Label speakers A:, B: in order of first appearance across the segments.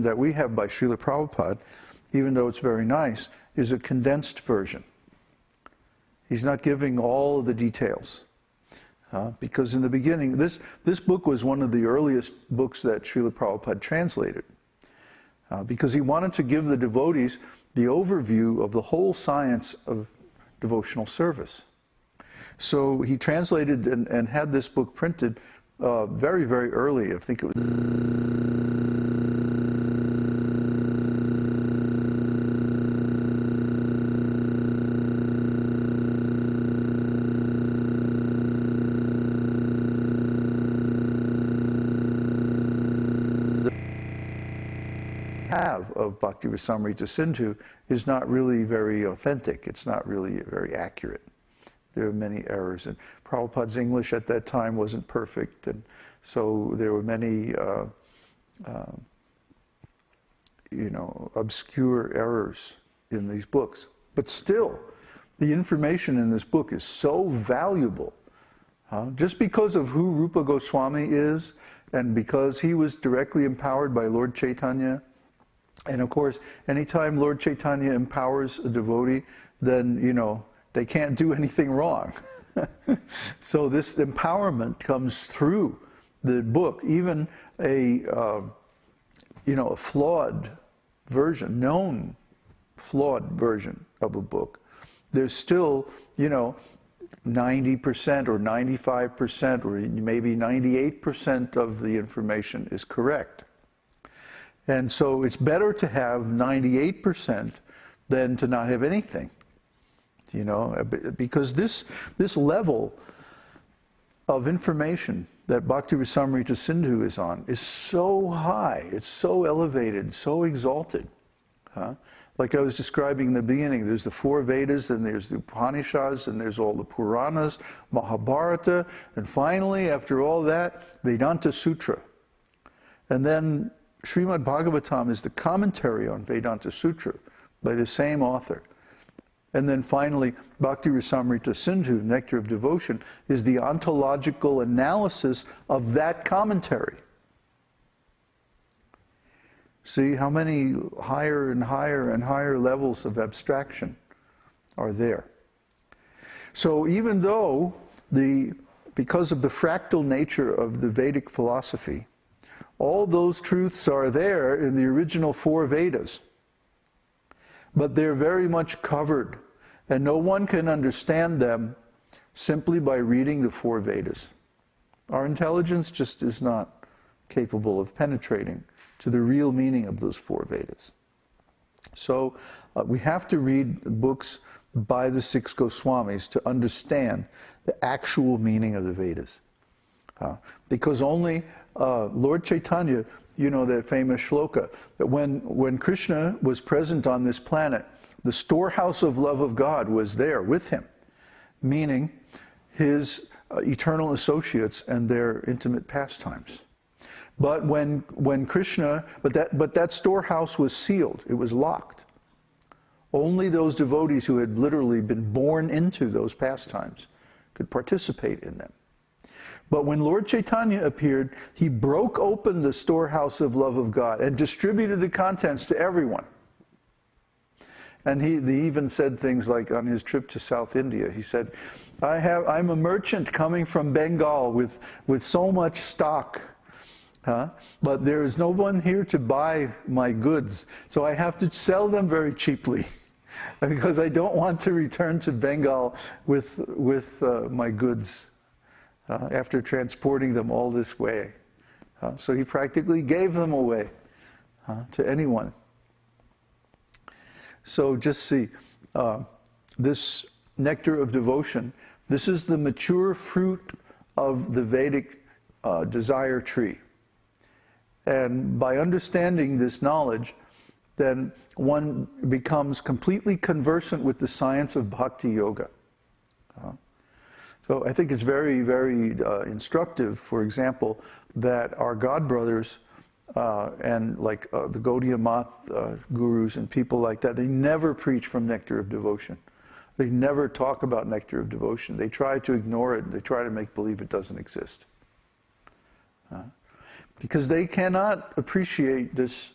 A: that we have by Srila Prabhupada, even though it's very nice, is a condensed version. He's not giving all of the details. Because in the beginning, this book was one of the earliest books that Srila Prabhupada translated. Because he wanted to give the devotees the overview of the whole science of devotional service. So he translated and had this book printed very, very early. I think it was... of Bhakti Rasamrita Sindhu is not really very authentic. It's not really very accurate. There are many errors, and Prabhupada's English at that time wasn't perfect, and so there were many obscure errors in these books. But still, the information in this book is so valuable. Just because of who Rupa Goswami is, and because he was directly empowered by Lord Chaitanya. And of course, anytime Lord Chaitanya empowers a devotee, then, they can't do anything wrong. So this empowerment comes through the book. Even a flawed version, known flawed version of a book, there's still, 90% or 95% or maybe 98% of the information is correct. And so it's better to have 98% than to not have anything, because this level of information that Bhakti Rasamrita Sindhu is on is so high, it's so elevated, so exalted. Like I was describing in the beginning, there's the 4 Vedas, and there's the Upanishads, and there's all the Puranas, Mahabharata, and finally, after all that, Vedanta Sutra. And then Śrīmad-Bhāgavatam is the commentary on Vedanta Sutra by the same author. And then finally, Bhakti Rasamrita Sindhu, Nectar of Devotion, is the ontological analysis of that commentary. See how many higher and higher and higher levels of abstraction are there. So even though because of the fractal nature of the Vedic philosophy, all those truths are there in the original 4 Vedas, but they're very much covered, and no one can understand them simply by reading the 4 Vedas. Our intelligence just is not capable of penetrating to the real meaning of those 4 Vedas. So we have to read books by the 6 Goswamis to understand the actual meaning of the Vedas. Because only Lord Chaitanya, that famous shloka, that when Krishna was present on this planet, the storehouse of love of God was there with him, meaning his eternal associates and their intimate pastimes. But when Krishna, but that storehouse was sealed, it was locked. Only those devotees who had literally been born into those pastimes could participate in them. But when Lord Chaitanya appeared, he broke open the storehouse of love of God and distributed the contents to everyone. And he even said things like on his trip to South India, he said, I'm a merchant coming from Bengal with so much stock, but there is no one here to buy my goods, so I have to sell them very cheaply because I don't want to return to Bengal with my goods. After transporting them all this way. So he practically gave them away to anyone. So just see, this nectar of devotion, this is the mature fruit of the Vedic desire tree. And by understanding this knowledge, then one becomes completely conversant with the science of bhakti yoga. So I think it's very, very instructive, for example, that our God brothers and like the Gaudiya Math gurus and people like that, they never preach from Nectar of Devotion. They never talk about Nectar of Devotion. They try to ignore it. They try to make believe it doesn't exist. Because they cannot appreciate this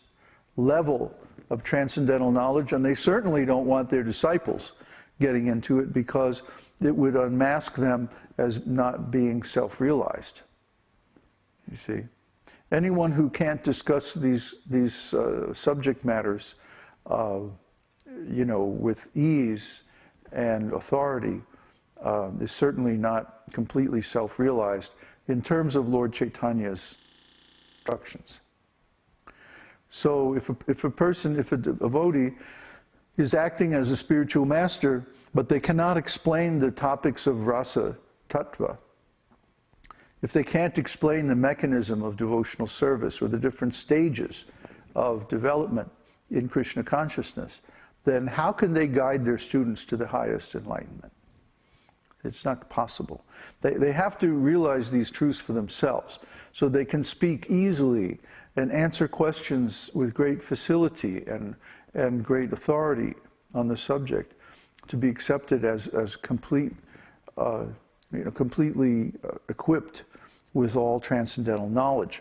A: level of transcendental knowledge, and they certainly don't want their disciples getting into it because it would unmask them as not being self-realized. You see, anyone who can't discuss these subject matters, with ease and authority, is certainly not completely self-realized in terms of Lord Chaitanya's instructions. So if a devotee is acting as a spiritual master, but they cannot explain the topics of rasa tattva, if they can't explain the mechanism of devotional service or the different stages of development in Krishna consciousness, then how can they guide their students to the highest enlightenment? It's not possible. They have to realize these truths for themselves so they can speak easily and answer questions with great facility and great authority on the subject to be accepted as complete, completely equipped with all transcendental knowledge.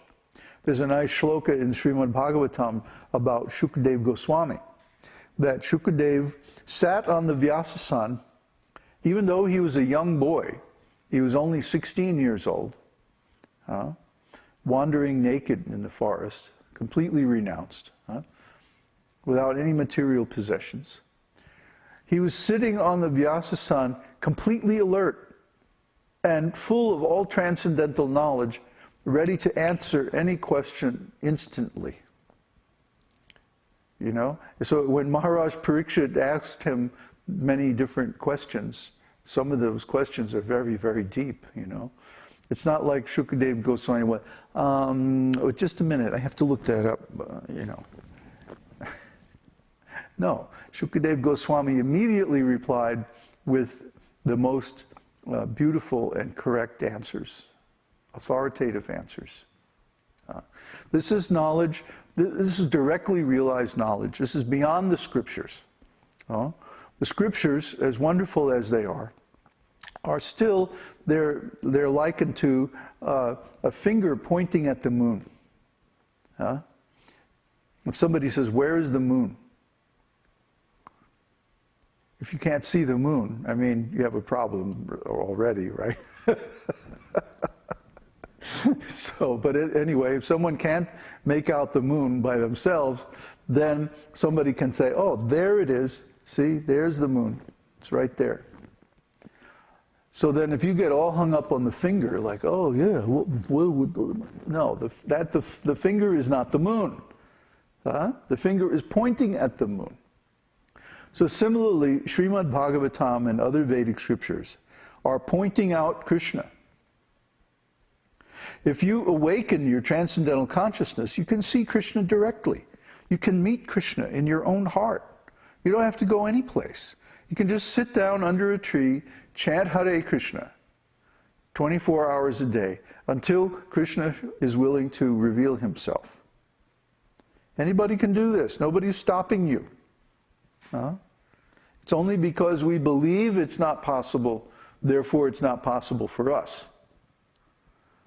A: There's a nice shloka in Śrīmad-Bhāgavatam about Shukadev Goswami, that Shukadev sat on the Vyasasan, even though he was a young boy. He was only 16 years old, wandering naked in the forest, completely renounced, without any material possessions. He was sitting on the Vyasasan, completely alert and full of all transcendental knowledge, ready to answer any question instantly. So when Maharaj Parikshit asked him many different questions, some of those questions are very, very deep, It's not like Shukadev Goswami went, just a minute, I have to look that up, No, Shukadev Goswami immediately replied with the most beautiful and correct answers, authoritative answers. This is knowledge, this is directly realized knowledge. This is beyond the scriptures. The scriptures, as wonderful as they are still, they're likened to a finger pointing at the moon. If somebody says, "Where is the moon?" If you can't see the moon, you have a problem already, right? Anyway, if someone can't make out the moon by themselves, then somebody can say, "Oh, there it is. See, there's the moon. It's right there." So then if you get all hung up on the finger, like, "Oh, yeah, no, the finger is not the moon. The finger is pointing at the moon." So similarly, Śrīmad-Bhāgavatam and other Vedic scriptures are pointing out Krishna. If you awaken your transcendental consciousness, you can see Krishna directly. You can meet Krishna in your own heart. You don't have to go anyplace. You can just sit down under a tree, chant Hare Krishna 24 hours a day until Krishna is willing to reveal himself. Anybody can do this. Nobody's stopping you. It's only because we believe it's not possible, therefore it's not possible for us.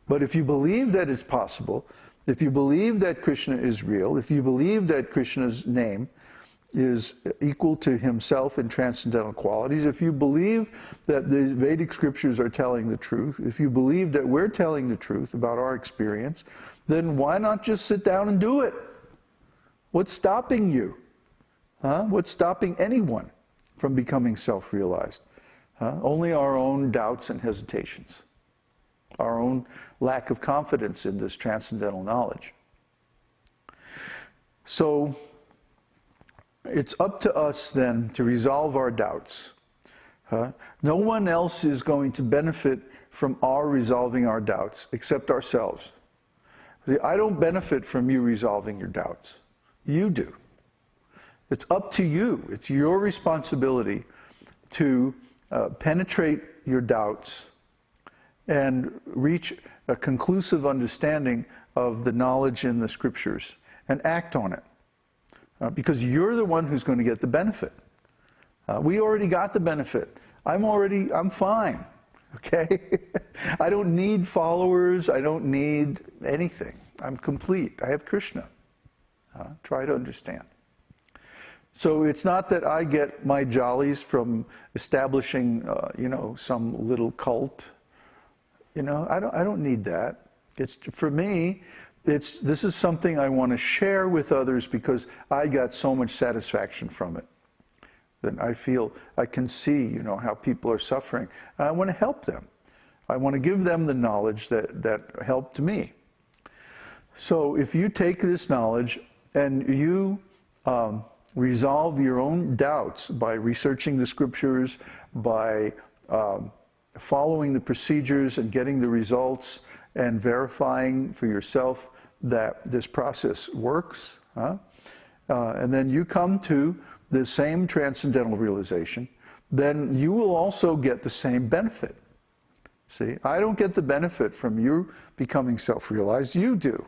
A: But if you believe that it's possible, if you believe that Krishna is real, if you believe that Krishna's name is equal to himself in transcendental qualities, if you believe that the Vedic scriptures are telling the truth, if you believe that we're telling the truth about our experience, then why not just sit down and do it? What's stopping you? What's stopping anyone from becoming self-realized? Only our own doubts and hesitations, our own lack of confidence in this transcendental knowledge. So it's up to us then to resolve our doubts. No one else is going to benefit from our resolving our doubts except ourselves. I don't benefit from you resolving your doubts. You do. It's up to you. It's your responsibility to penetrate your doubts and reach a conclusive understanding of the knowledge in the scriptures and act on it. Because you're the one who's going to get the benefit. We already got the benefit. I'm fine. Okay? I don't need followers. I don't need anything. I'm complete. I have Krishna. Try to understand. So it's not that I get my jollies from establishing, some little cult. I don't need that. It's, for me, this is something I want to share with others because I got so much satisfaction from it. Then I feel I can see, how people are suffering. And I want to help them. I want to give them the knowledge that helped me. So if you take this knowledge and you resolve your own doubts by researching the scriptures, by following the procedures and getting the results and verifying for yourself that this process works, and then you come to the same transcendental realization, then you will also get the same benefit. See, I don't get the benefit from you becoming self-realized, you do.